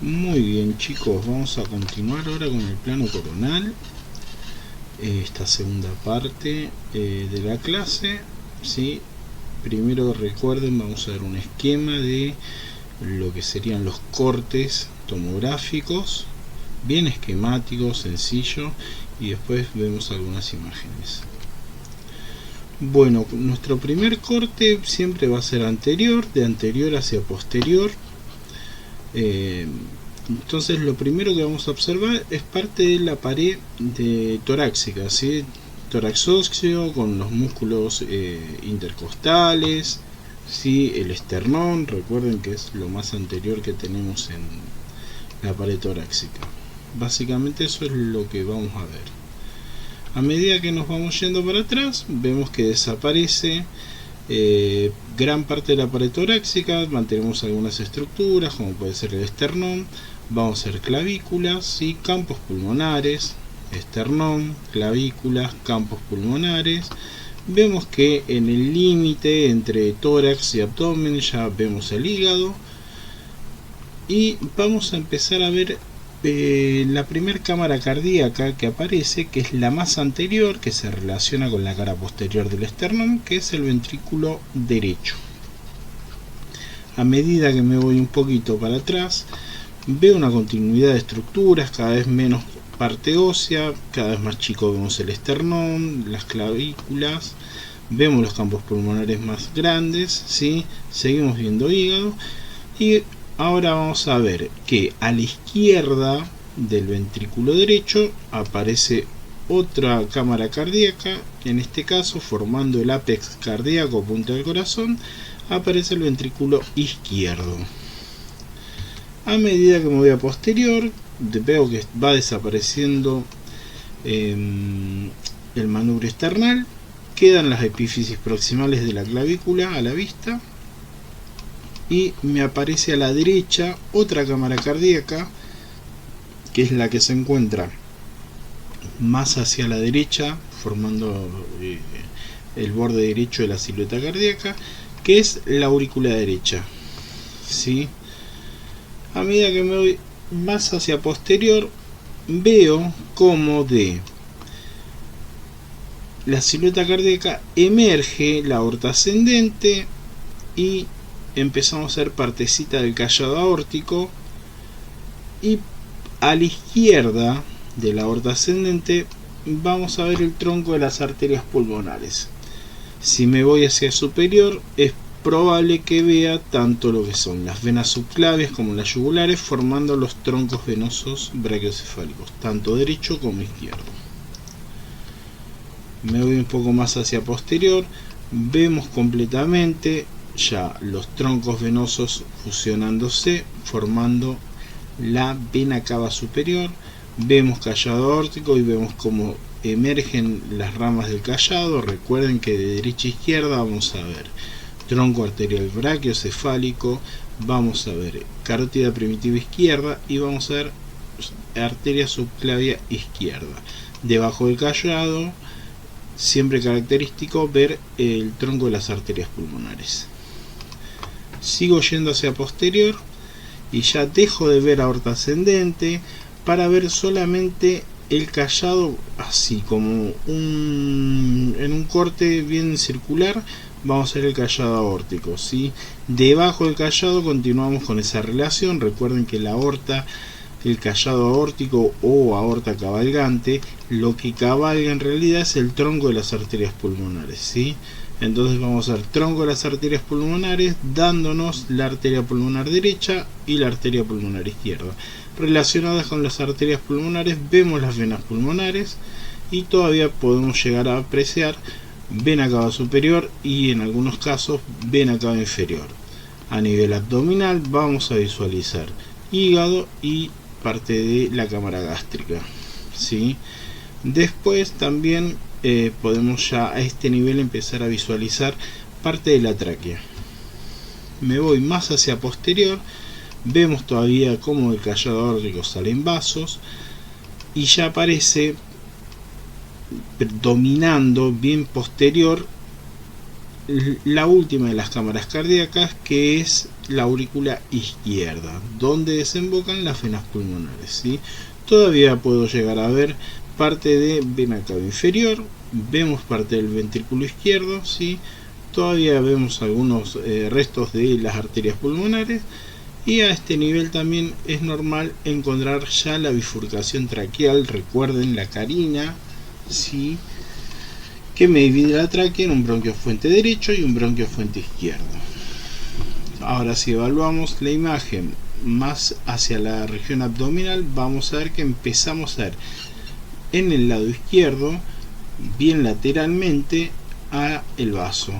Muy bien, chicos, vamos a continuar ahora con el plano coronal, esta segunda parte de la clase. ¿Sí? Primero recuerden, vamos a ver un esquema de lo que serían los cortes tomográficos, bien esquemático, sencillo, y después vemos algunas imágenes. Bueno, nuestro primer corte siempre va a ser anterior, de anterior hacia posterior. Entonces lo primero que vamos a observar es parte de la pared torácica, ¿sí? Tórax óseo con los músculos intercostales, ¿sí? El esternón, recuerden que es lo más anterior que tenemos en la pared torácica. Básicamente eso es lo que vamos a ver. A medida que nos vamos yendo para atrás, vemos que desaparece gran parte de la pared torácica. Mantenemos algunas estructuras como puede ser el esternón. Vamos a ver clavículas, ¿sí? Campos pulmonares, esternón, clavículas, campos pulmonares. Vemos que en el límite entre tórax y abdomen ya vemos el hígado, y vamos a empezar a ver la primera cámara cardíaca que aparece, que es la más anterior, que se relaciona con la cara posterior del esternón, que es el ventrículo derecho. A medida que me voy un poquito para atrás, veo una continuidad de estructuras, cada vez menos parte ósea, cada vez más chico vemos el esternón, las clavículas, vemos los campos pulmonares más grandes, ¿sí? Seguimos viendo hígado, y ahora vamos a ver que a la izquierda del ventrículo derecho aparece otra cámara cardíaca, en este caso formando el ápex cardíaco, punta del corazón, aparece el ventrículo izquierdo. A medida que me voy a posterior, veo que va desapareciendo el manubrio esternal, quedan las epífisis proximales de la clavícula a la vista, y me aparece a la derecha otra cámara cardíaca, que es la que se encuentra más hacia la derecha, formando el borde derecho de la silueta cardíaca, que es la aurícula derecha, ¿sí? A medida que me voy más hacia posterior, veo como de la silueta cardíaca emerge la aorta ascendente, y empezamos a ver partecita del callado aórtico, y a la izquierda de la aorta ascendente vamos a ver el tronco de las arterias pulmonares. Si me voy hacia superior, es probable que vea tanto lo que son las venas subclavias como las yugulares, formando los troncos venosos brachiocefálicos, tanto derecho como izquierdo. Me voy un poco más hacia posterior, vemos completamente ya los troncos venosos fusionándose, formando la vena cava superior. Vemos callado aórtico y vemos cómo emergen las ramas del callado. Recuerden que de derecha a izquierda vamos a ver tronco arterial brachiocefálico, vamos a ver carótida primitiva izquierda, y vamos a ver arteria subclavia izquierda. Debajo del callado, siempre característico ver el tronco de las arterias pulmonares. Sigo yendo hacia posterior y ya dejo de ver aorta ascendente para ver solamente el callado, así como en un corte bien circular. Vamos a ver el callado aórtico, ¿sí? Debajo del callado continuamos con esa relación. Recuerden que la aorta, el callado aórtico o aorta cabalgante, lo que cabalga en realidad es el tronco de las arterias pulmonares, ¿sí? Entonces vamos a ver tronco de las arterias pulmonares dándonos la arteria pulmonar derecha y la arteria pulmonar izquierda. Relacionadas con las arterias pulmonares vemos las venas pulmonares, y todavía podemos llegar a apreciar vena cava superior y en algunos casos vena cava inferior. A nivel abdominal vamos a visualizar hígado y parte de la cámara gástrica, ¿sí? Después también podemos ya a este nivel empezar a visualizar parte de la tráquea. Me voy más hacia posterior, vemos todavía cómo el callado aórtico sale en vasos, y ya aparece dominando bien posterior la última de las cámaras cardíacas, que es la aurícula izquierda, donde desembocan las venas pulmonares, ¿sí? Todavía puedo llegar a ver parte de vena cava inferior, vemos parte del ventrículo izquierdo, ¿sí? Todavía vemos algunos restos de las arterias pulmonares, y a este nivel también es normal encontrar ya la bifurcación traqueal. Recuerden la carina, ¿sí?, que me divide la tráquea en un bronquio fuente derecho y un bronquio fuente izquierdo. Ahora, si evaluamos la imagen más hacia la región abdominal, vamos a ver que empezamos a ver en el lado izquierdo, bien lateralmente, a el vaso.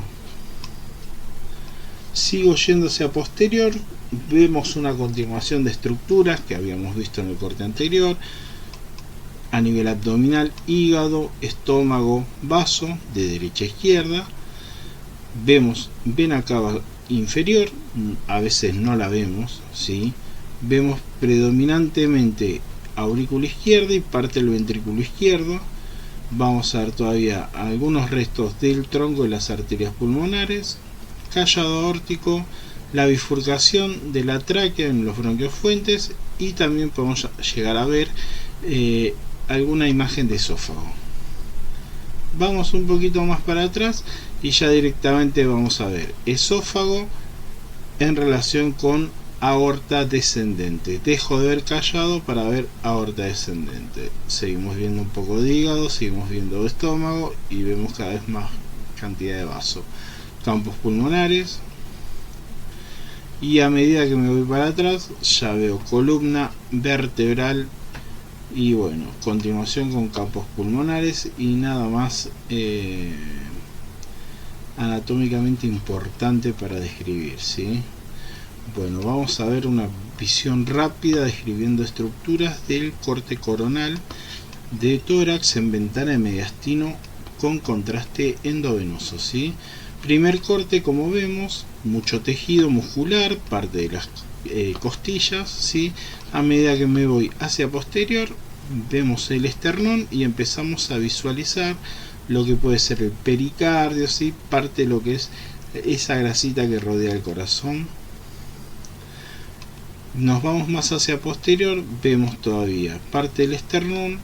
Sigo yendo hacia posterior, vemos una continuación de estructuras que habíamos visto en el corte anterior. A nivel abdominal, hígado, estómago, vaso, de derecha a izquierda. Vemos vena cava inferior, a veces no la vemos, ¿sí? Vemos predominantemente aurícula izquierda y parte del ventrículo izquierdo. Vamos a ver todavía algunos restos del tronco de las arterias pulmonares, callado aórtico, la bifurcación de la tráquea en los bronquios fuentes, y también podemos llegar a ver alguna imagen de esófago. Vamos un poquito más para atrás y ya directamente vamos a ver esófago en relación con aorta descendente. Dejo de ver callado para ver aorta descendente. Seguimos viendo un poco de hígado, seguimos viendo estómago y vemos cada vez más cantidad de vaso. Campos pulmonares, y a medida que me voy para atrás ya veo columna vertebral y bueno, continuación con campos pulmonares y nada más anatómicamente importante para describir, ¿sí? Bueno, vamos a ver una visión rápida describiendo estructuras del corte coronal de tórax en ventana de mediastino con contraste endovenoso, ¿sí? Primer corte, como vemos, mucho tejido muscular, parte de las costillas, ¿sí? A medida que me voy hacia posterior, vemos el esternón y empezamos a visualizar lo que puede ser el pericardio, ¿sí? Parte de lo que es esa grasita que rodea el corazón. Nos vamos más hacia posterior, vemos todavía parte del esternón,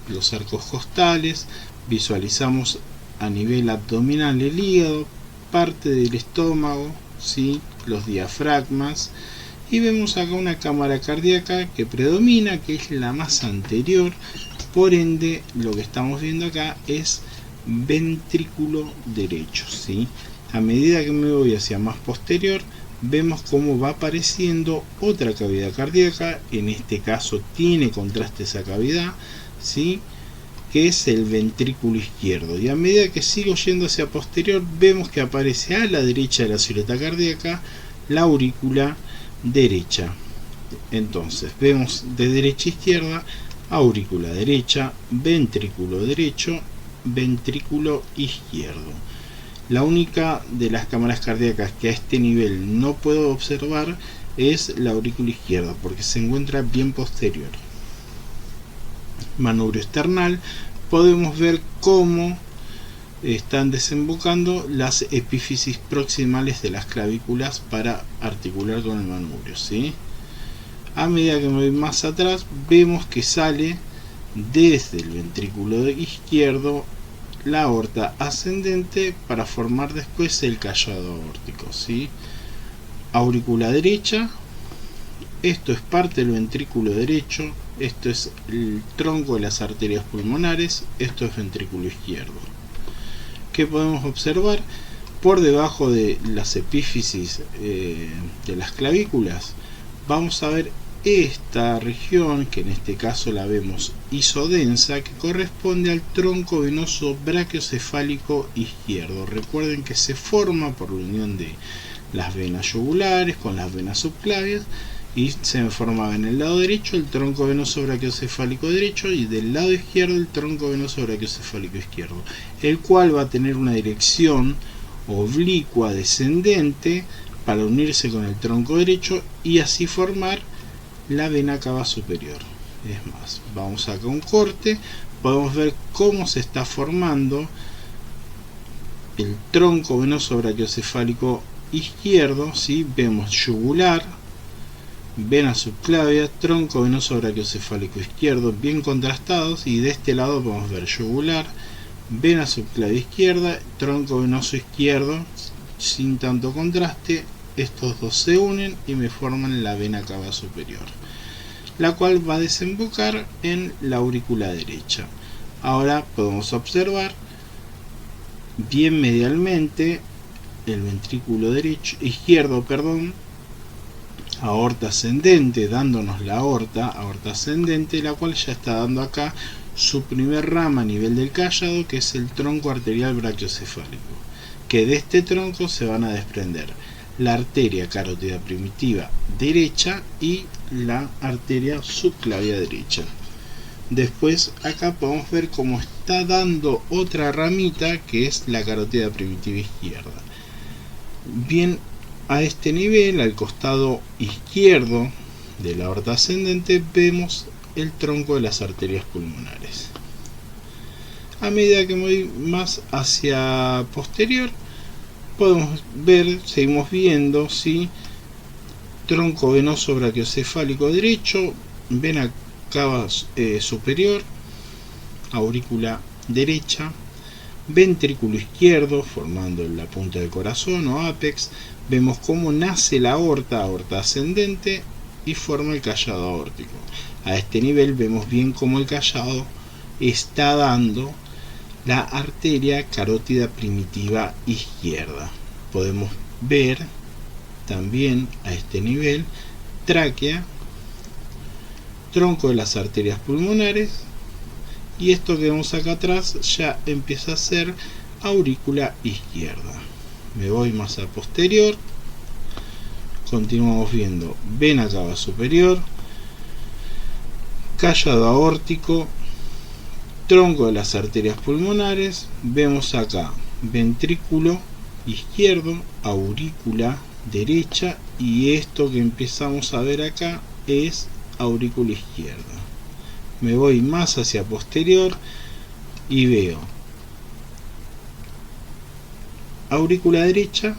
los arcos costales, visualizamos a nivel abdominal el hígado, parte del estómago, ¿sí? Los diafragmas, y vemos acá una cámara cardíaca que predomina, que es la más anterior. Por ende, lo que estamos viendo acá es ventrículo derecho, ¿sí? A medida que me voy hacia más posterior, vemos cómo va apareciendo otra cavidad cardíaca. En este caso tiene contraste esa cavidad, ¿sí?, que es el ventrículo izquierdo, y a medida que sigo yendo hacia posterior vemos que aparece a la derecha de la silueta cardíaca la aurícula derecha. Entonces vemos de derecha a izquierda aurícula derecha, ventrículo derecho, ventrículo izquierdo. La única de las cámaras cardíacas que a este nivel no puedo observar es la aurícula izquierda, porque se encuentra bien posterior. Manubrio esternal, podemos ver cómo están desembocando las epífisis proximales de las clavículas para articular con el manubrio, ¿sí? A medida que me voy más atrás, vemos que sale desde el ventrículo izquierdo la aorta ascendente para formar después el callado aórtico, ¿sí? Aurícula derecha, esto es parte del ventrículo derecho, esto es el tronco de las arterias pulmonares, esto es ventrículo izquierdo. ¿Qué podemos observar? Por debajo de las epífisis de las clavículas vamos a ver esta región, que en este caso la vemos isodensa, que corresponde al tronco venoso brachiocefálico izquierdo. Recuerden que se forma por la unión de las venas yugulares con las venas subclavias, y se formaba en el lado derecho el tronco venoso brachiocefálico derecho y del lado izquierdo el tronco venoso brachiocefálico izquierdo, el cual va a tener una dirección oblicua descendente para unirse con el tronco derecho y así formar la vena cava superior. Es más, vamos acá a un corte, podemos ver cómo se está formando el tronco venoso brachiocefálico izquierdo, ¿sí? Vemos yugular, vena subclavia, tronco venoso brachiocefálico izquierdo bien contrastados, y de este lado podemos ver yugular, vena subclavia izquierda, tronco venoso izquierdo sin tanto contraste. Estos dos se unen y me forman la vena cava superior, la cual va a desembocar en la aurícula derecha. Ahora podemos observar bien medialmente el ventrículo izquierdo, aorta ascendente, dándonos la aorta ascendente, la cual ya está dando acá su primer rama a nivel del cállado, que es el tronco arterial brachiocefálico, que de este tronco se van a desprender la arteria carótida primitiva derecha y la arteria subclavia derecha. Después acá podemos ver cómo está dando otra ramita, que es la carótida primitiva izquierda. Bien, a este nivel, al costado izquierdo de la aorta ascendente, vemos el tronco de las arterias pulmonares. A medida que me voy más hacia posterior, podemos ver, seguimos viendo, ¿sí? Tronco venoso brachiocefálico derecho, vena cava superior, aurícula derecha, ventrículo izquierdo formando la punta del corazón o ápex. Vemos cómo nace la aorta ascendente y forma el callado aórtico. A este nivel vemos bien cómo el callado está dando la arteria carótida primitiva izquierda. Podemos ver también a este nivel tráquea, tronco de las arterias pulmonares, y esto que vemos acá atrás ya empieza a ser aurícula izquierda. Me voy más a posterior, continuamos viendo vena cava superior, callado aórtico, tronco de las arterias pulmonares. Vemos acá ventrículo izquierdo, aurícula derecha, y esto que empezamos a ver acá es aurícula izquierda. Me voy más hacia posterior y veo aurícula derecha,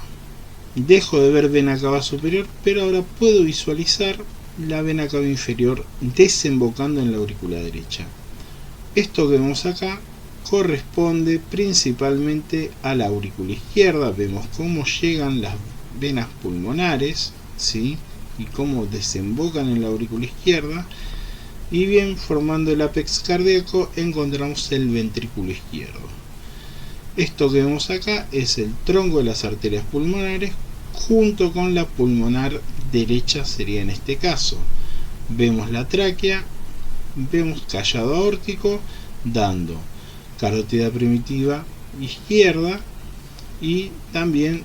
dejo de ver vena cava superior, pero ahora puedo visualizar la vena cava inferior desembocando en la aurícula derecha. Esto que vemos acá corresponde principalmente a la aurícula izquierda. Vemos cómo llegan las venas pulmonares, ¿sí? Y cómo desembocan en la aurícula izquierda. Y bien, formando el ápex cardíaco encontramos el ventrículo izquierdo. Esto que vemos acá es el tronco de las arterias pulmonares junto con la pulmonar derecha, sería en este caso. Vemos la tráquea, vemos callado aórtico dando carótida primitiva izquierda y también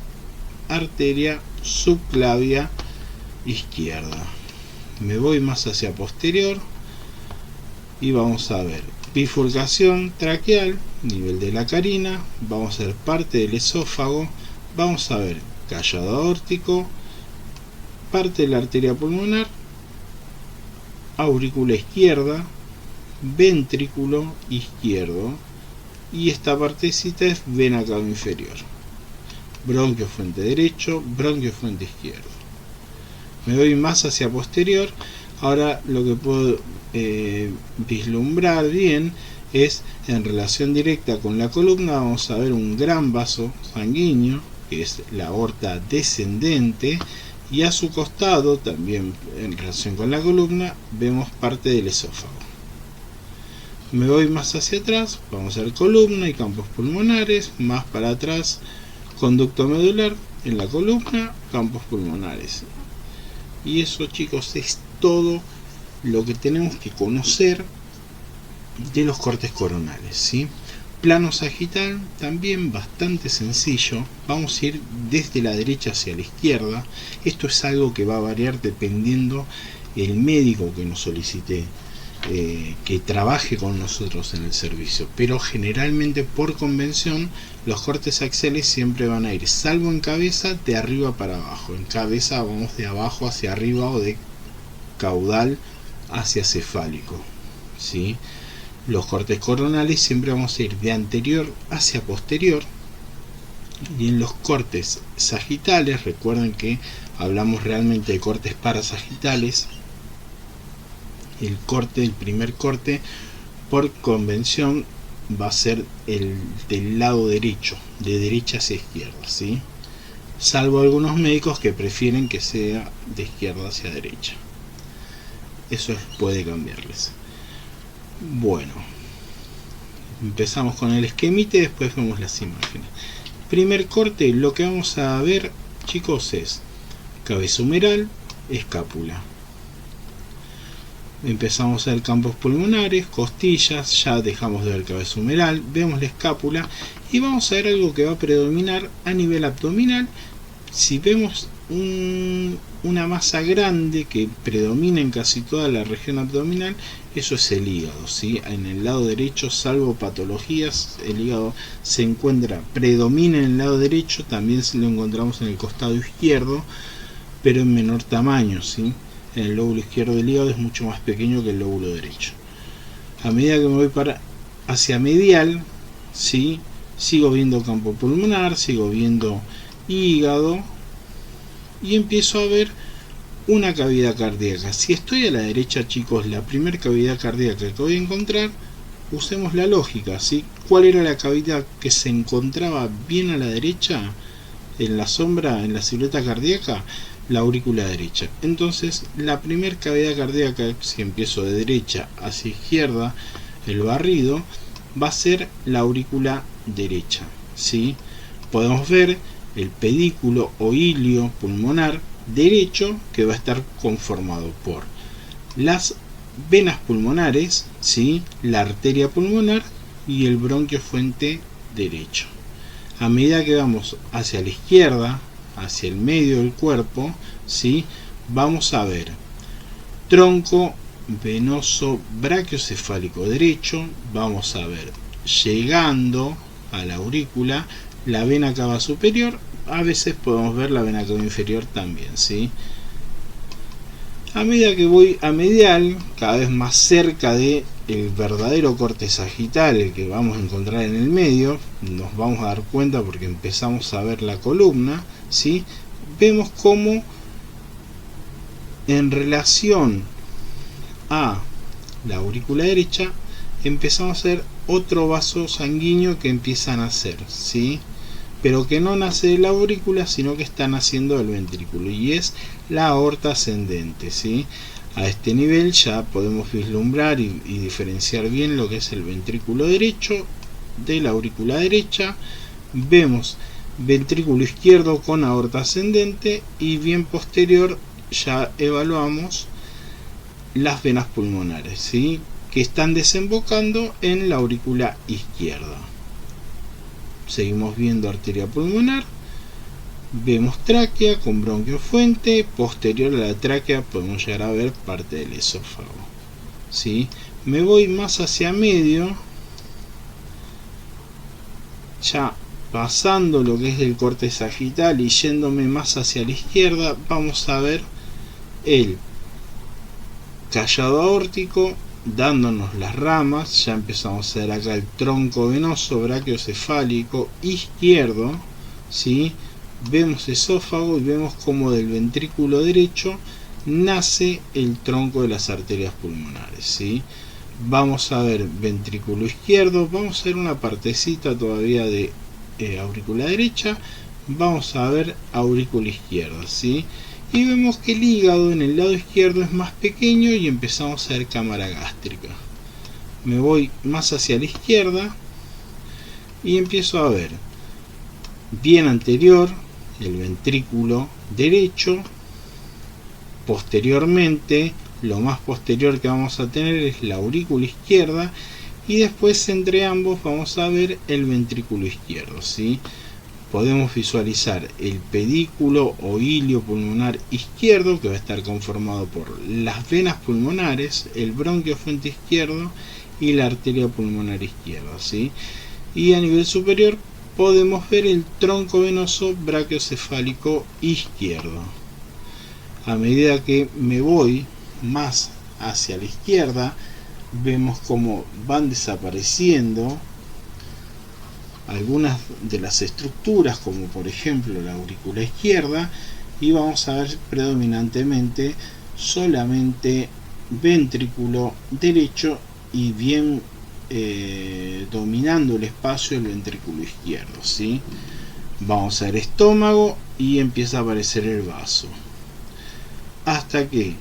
arteria subclavia izquierda. Me voy más hacia posterior y vamos a ver bifurcación traqueal, nivel de la carina, vamos a ver parte del esófago, vamos a ver callado aórtico, parte de la arteria pulmonar, aurícula izquierda, ventrículo izquierdo, y esta partecita es vena cava inferior, bronquio fuente derecho, bronquio fuente izquierdo. Me voy más hacia posterior. Ahora lo que puedo vislumbrar bien es en relación directa con la columna. Vamos a ver un gran vaso sanguíneo, que es la aorta descendente, y a su costado, también en relación con la columna, vemos parte del esófago. Me voy más hacia atrás, vamos a ver columna y campos pulmonares, más para atrás conducto medular, en la columna campos pulmonares. Y eso, chicos, es todo lo que tenemos que conocer de los cortes coronales, ¿sí? Plano sagital también bastante sencillo. Vamos a ir desde la derecha hacia la izquierda. Esto es algo que va a variar dependiendo el médico que nos solicite que trabaje con nosotros en el servicio, pero generalmente por convención los cortes axiales siempre van a ir, salvo en cabeza, de arriba para abajo. En cabeza vamos de abajo hacia arriba o de caudal hacia cefálico, ¿sí? Los cortes coronales siempre vamos a ir de anterior hacia posterior, Y en los cortes sagitales, recuerden que hablamos realmente de cortes parasagitales. El primer corte por convención va a ser el del lado derecho, de derecha hacia izquierda, ¿sí? Salvo algunos médicos que prefieren que sea de izquierda hacia derecha. Eso puede cambiarles. Bueno, empezamos con el esquemita y después vemos las imágenes. Primer corte, lo que vamos a ver, chicos, es cabeza humeral, escápula. Empezamos a ver campos pulmonares, costillas, ya dejamos de ver cabeza humeral, vemos la escápula y vamos a ver algo que va a predominar a nivel abdominal. Si vemos una masa grande que predomina en casi toda la región abdominal, eso es el hígado, ¿sí? En el lado derecho, salvo patologías, el hígado predomina en el lado derecho, también lo encontramos en el costado izquierdo, pero en menor tamaño, ¿sí? En el lóbulo izquierdo del hígado es mucho más pequeño que el lóbulo derecho. A medida que me voy hacia medial, ¿sí? Sigo viendo campo pulmonar, sigo viendo hígado y empiezo a ver una cavidad cardíaca. Si estoy a la derecha, chicos, la primera cavidad cardíaca que voy a encontrar, usemos la lógica, ¿sí? ¿Cuál era la cavidad que se encontraba bien a la derecha en la sombra, en la silueta cardíaca? La aurícula derecha. Entonces la primera cavidad cardíaca, si empiezo de derecha hacia izquierda, el barrido va a ser la aurícula derecha, ¿sí? Podemos ver el pedículo o hilio pulmonar derecho, que va a estar conformado por las venas pulmonares, ¿sí? La arteria pulmonar y el bronquio fuente derecho. A medida que vamos hacia la izquierda, hacia el medio del cuerpo, ¿sí? Vamos a ver tronco venoso brachiocefálico derecho, vamos a ver llegando a la aurícula la vena cava superior, a veces podemos ver la vena cava inferior también, ¿sí? A medida que voy a medial, cada vez más cerca de el verdadero corte sagital, el que vamos a encontrar en el medio, nos vamos a dar cuenta porque empezamos a ver la columna, ¿sí? Vemos cómo en relación a la aurícula derecha empezamos a ver otro vaso sanguíneo que empieza a nacer, ¿sí? Pero que no nace de la aurícula, sino que está naciendo del ventrículo, y es la aorta ascendente, ¿sí? A este nivel ya podemos vislumbrar y diferenciar bien lo que es el ventrículo derecho de la aurícula derecha. Vemos ventrículo izquierdo con aorta ascendente y bien posterior ya evaluamos las venas pulmonares, ¿sí? Que están desembocando en la aurícula izquierda. Seguimos viendo arteria pulmonar, vemos tráquea con bronquio fuente, posterior a la tráquea podemos llegar a ver parte del esófago, ¿sí? Me voy más hacia medio, ya pasando lo que es el corte sagital y yéndome más hacia la izquierda, vamos a ver el callado aórtico dándonos las ramas. Ya empezamos a ver acá el tronco venoso brachiocefálico izquierdo, ¿sí? Vemos esófago y vemos como del ventrículo derecho nace el tronco de las arterias pulmonares, ¿sí? Vamos a ver ventrículo izquierdo, vamos a ver una partecita todavía de aurícula derecha, vamos a ver aurícula izquierda, ¿sí? Y vemos que el hígado en el lado izquierdo es más pequeño y empezamos a ver cámara gástrica. Me voy más hacia la izquierda y empiezo a ver bien anterior el ventrículo derecho. Posteriormente, lo más posterior que vamos a tener es la aurícula izquierda, y después entre ambos vamos a ver el ventrículo izquierdo, ¿sí? Podemos visualizar el pedículo o hilio pulmonar izquierdo, que va a estar conformado por las venas pulmonares, el bronquio fuente izquierdo y la arteria pulmonar izquierda, ¿sí? Y a nivel superior podemos ver el tronco venoso brachiocefálico izquierdo. A medida que me voy más hacia la izquierda, vemos cómo van desapareciendo algunas de las estructuras, como por ejemplo la aurícula izquierda, y vamos a ver predominantemente solamente ventrículo derecho y bien dominando el espacio el ventrículo izquierdo, ¿sí? Vamos a ver estómago y empieza a aparecer el vaso, hasta que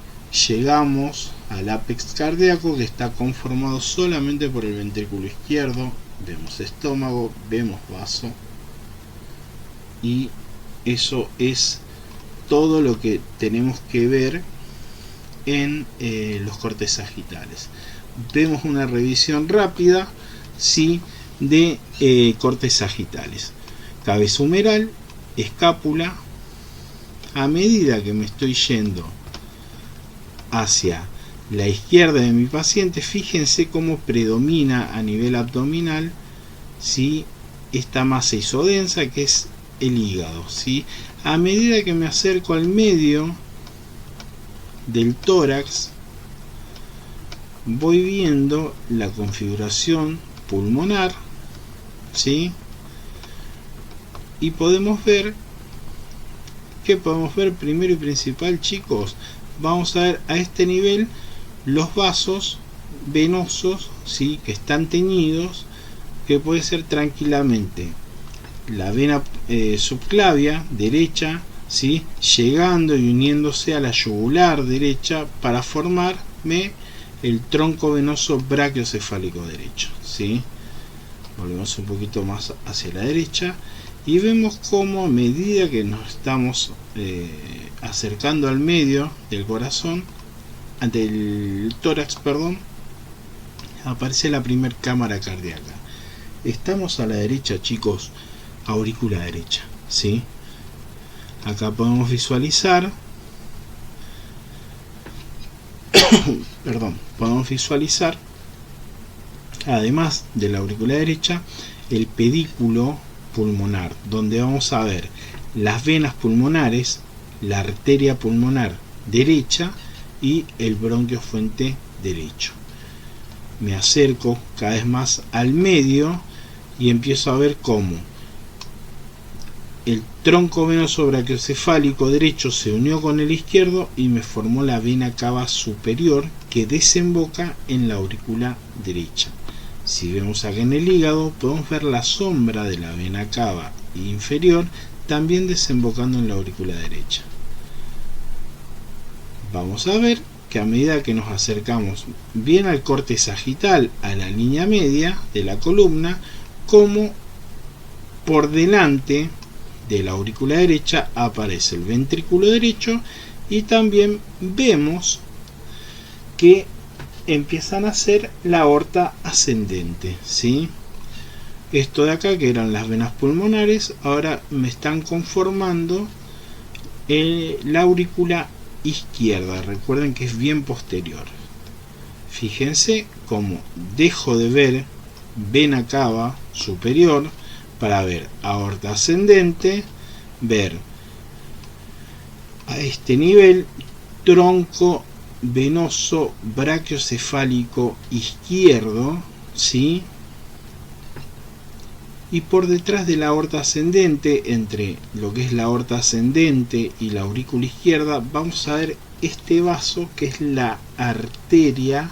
llegamos al ápex cardíaco, que está conformado solamente por el ventrículo izquierdo. Vemos estómago, vemos vaso, y eso es todo lo que tenemos que ver en los cortes sagittales. Vemos una revisión rápida, ¿sí?, de cortes sagittales. Cabeza humeral, escápula. A medida que me estoy yendo hacia la izquierda de mi paciente, fíjense cómo predomina a nivel abdominal, ¿sí?, esta masa isodensa que es el hígado, ¿sí? A medida que me acerco al medio del tórax, voy viendo la configuración pulmonar, ¿sí? Y podemos ver, ¿qué podemos ver? Primero y principal, chicos, vamos a ver a este nivel los vasos venosos, ¿sí?, que están teñidos, que puede ser tranquilamente la vena subclavia derecha, ¿sí?, llegando y uniéndose a la yugular derecha para formarme el tronco venoso brachiocefálico derecho, ¿sí? Volvemos un poquito más hacia la derecha y vemos cómo a medida que nos estamos acercando al medio del corazón, del tórax, perdón, aparece la primer cámara cardíaca. Estamos a la derecha, chicos, aurícula derecha, ¿sí? Acá podemos visualizar podemos visualizar, además de la aurícula derecha, el pedículo pulmonar, donde vamos a ver las venas pulmonares, la arteria pulmonar derecha y el bronquio fuente derecho. Me acerco cada vez más al medio y empiezo a ver cómo el tronco venoso brachiocefálico derecho se unió con el izquierdo y me formó la vena cava superior, que desemboca en la aurícula derecha. Si vemos acá en el hígado, podemos ver la sombra de la vena cava inferior también desembocando en la aurícula derecha. Vamos a ver que a medida que nos acercamos bien al corte sagital, a la línea media de la columna, como por delante de la aurícula derecha aparece el ventrículo derecho, y también vemos que empiezan a ser la aorta ascendente, ¿sí? Esto de acá, que eran las venas pulmonares, ahora me están conformando la aurícula izquierda. Recuerden que es bien posterior. Fíjense cómo dejo de ver vena cava superior para ver aorta ascendente, ver a este nivel tronco venoso brachiocefálico izquierdo, ¿sí? Y por detrás de la aorta ascendente, entre lo que es la aorta ascendente y la aurícula izquierda, vamos a ver este vaso que es la arteria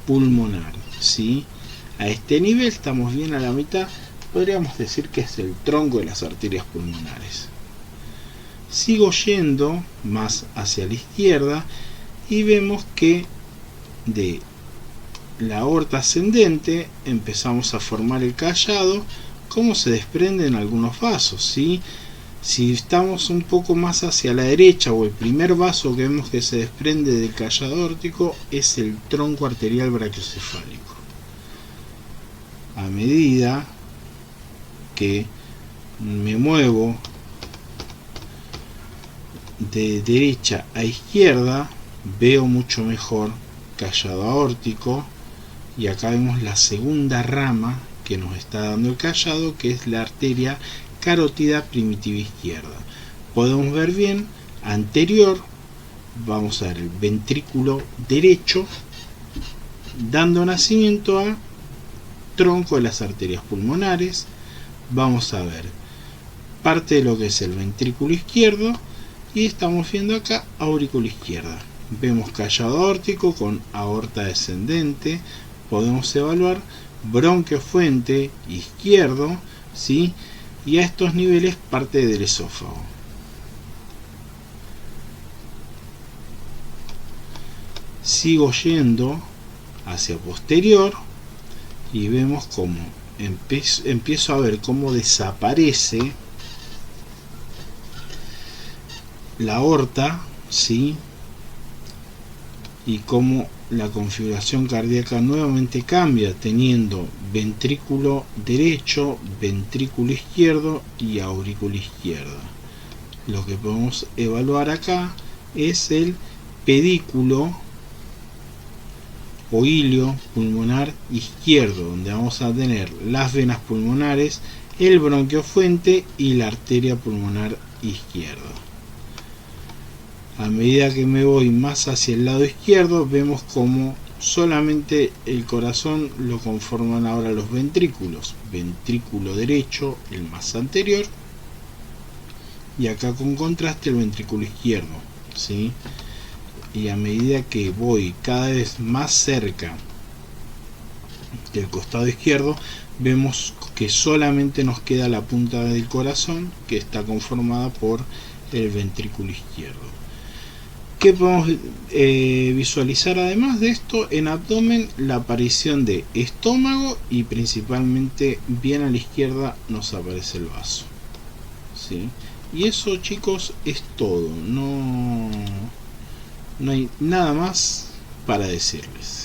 pulmonar, ¿sí? A este nivel estamos bien a la mitad, podríamos decir que es el tronco de las arterias pulmonares. Sigo yendo más hacia la izquierda y vemos que de la aorta ascendente empezamos a formar el callado, como se desprenden algunos vasos, ¿sí? Si estamos un poco más hacia la derecha, o el primer vaso que vemos que se desprende del callado aórtico, es el tronco arterial brachiocefálico. A medida que me muevo de derecha a izquierda, veo mucho mejor callado aórtico, y acá vemos la segunda rama que nos está dando el callado, que es la arteria carótida primitiva izquierda. Podemos ver bien anterior, vamos a ver el ventrículo derecho dando nacimiento a tronco de las arterias pulmonares. vamos a ver parte de lo que es el ventrículo izquierdo y estamos viendo acá aurícula izquierda. Vemos callado aórtico con aorta descendente. Podemos evaluar bronquio fuente izquierdo, ¿sí? Y a estos niveles parte del esófago. Sigo yendo hacia posterior y vemos cómo empiezo a ver cómo desaparece la aorta, ¿sí? Y cómo la configuración cardíaca nuevamente cambia, teniendo ventrículo derecho, ventrículo izquierdo y aurícula izquierda. Lo que podemos evaluar acá es el pedículo o hilio pulmonar izquierdo, donde vamos a tener las venas pulmonares, el bronquio fuente y la arteria pulmonar izquierda. A medida que me voy más hacia el lado izquierdo, vemos como solamente el corazón lo conforman ahora los ventrículos. Ventrículo derecho, el más anterior, y acá con contraste el ventrículo izquierdo, ¿sí? Y a medida que voy cada vez más cerca del costado izquierdo, vemos que solamente nos queda la punta del corazón, que está conformada por el ventrículo izquierdo. ¿Qué podemos visualizar además de esto? En abdomen la aparición de estómago y principalmente bien a la izquierda nos aparece el vaso, ¿sí? Y eso, chicos, es todo. No hay nada más para decirles.